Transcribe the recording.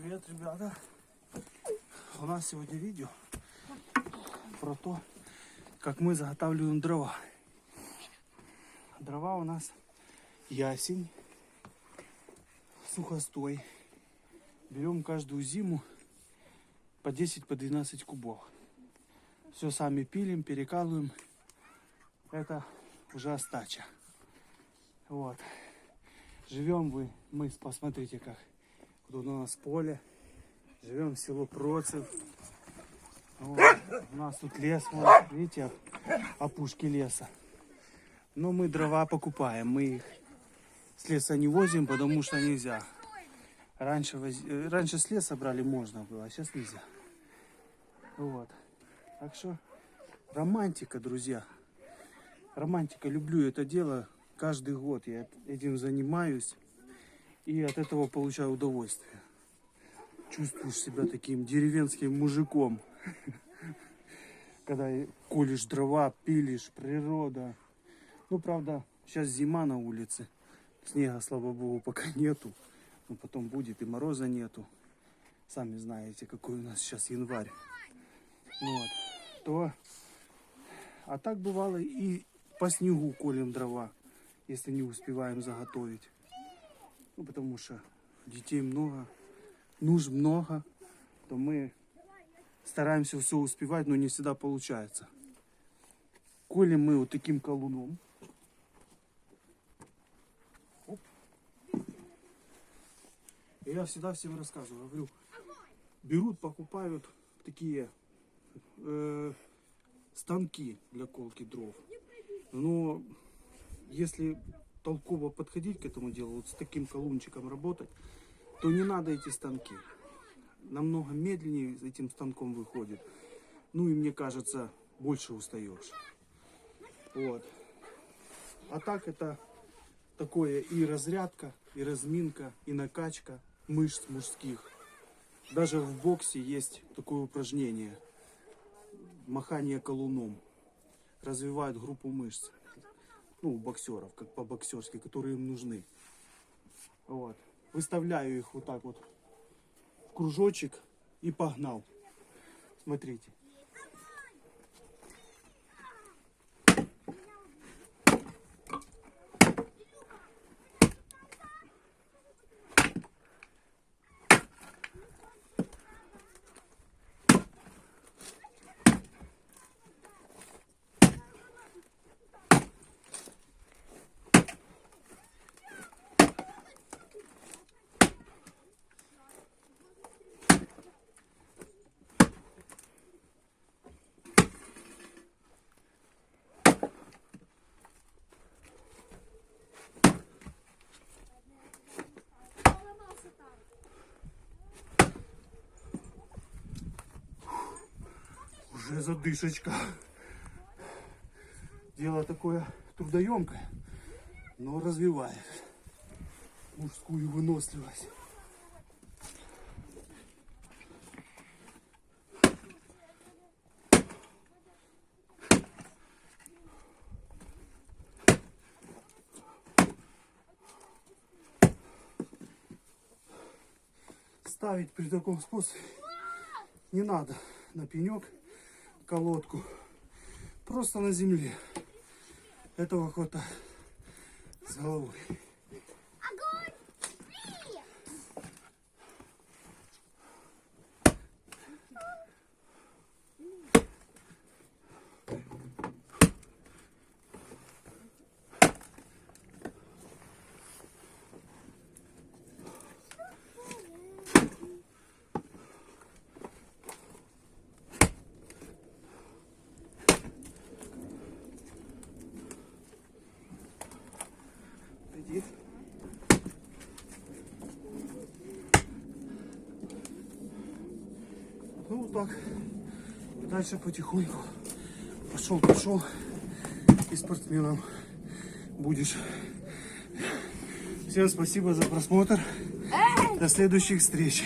Привет, ребята! У нас сегодня видео про то, как мы заготавливаем дрова. Дрова у нас ясень, сухостой. Берем каждую зиму по 10-12 кубов. Все сами пилим, перекалываем. Это уже остача. Вот. Живем мы, посмотрите как. Тут у нас поле. Живем в село Процев. Вот. У нас тут лес, вот, видите, опушки леса. Но мы дрова покупаем. Мы их с леса не возим, потому что нельзя. Раньше с леса брали можно было, а сейчас нельзя. Вот. Так что романтика, друзья. Романтика. Люблю это дело. Каждый год я этим занимаюсь. И от этого получаю удовольствие. Чувствуешь себя таким деревенским мужиком. Когда колешь дрова, пилишь, природа. Ну, правда, сейчас зима на улице. Снега, слава богу, пока нету. Но потом будет, и мороза нету. Сами знаете, какой у нас сейчас январь. Вот. А так бывало и по снегу колем дрова, если не успеваем заготовить. Ну, потому что детей много, нужд много, то мы стараемся все успевать, но не всегда получается. Колем мы вот таким колуном. Оп. И я всегда всем рассказываю, говорю, берут, покупают такие станки для колки дров. Но если толково подходить к этому делу, вот с таким колунчиком работать, то не надо эти станки. Намного медленнее с этим станком выходит. Ну и мне кажется, больше устаешь. Вот. А так это такое и разрядка, и разминка, и накачка мышц мужских. Даже в боксе есть такое упражнение. Махание колуном. Развивает группу мышц. Ну, у боксеров, как по-боксерски, которые им нужны. Вот. Выставляю их вот так вот в кружочек и погнал. Смотрите. Уже задышечка. Дело такое трудоемкое, но развивает мужскую выносливость. Ставить при таком способе не надо на пенек колодку, просто на земле. Этого хватает с головой. Ну вот так. Дальше потихоньку. Пошел. И спортсменом будешь. Всем спасибо за просмотр. До следующих встреч.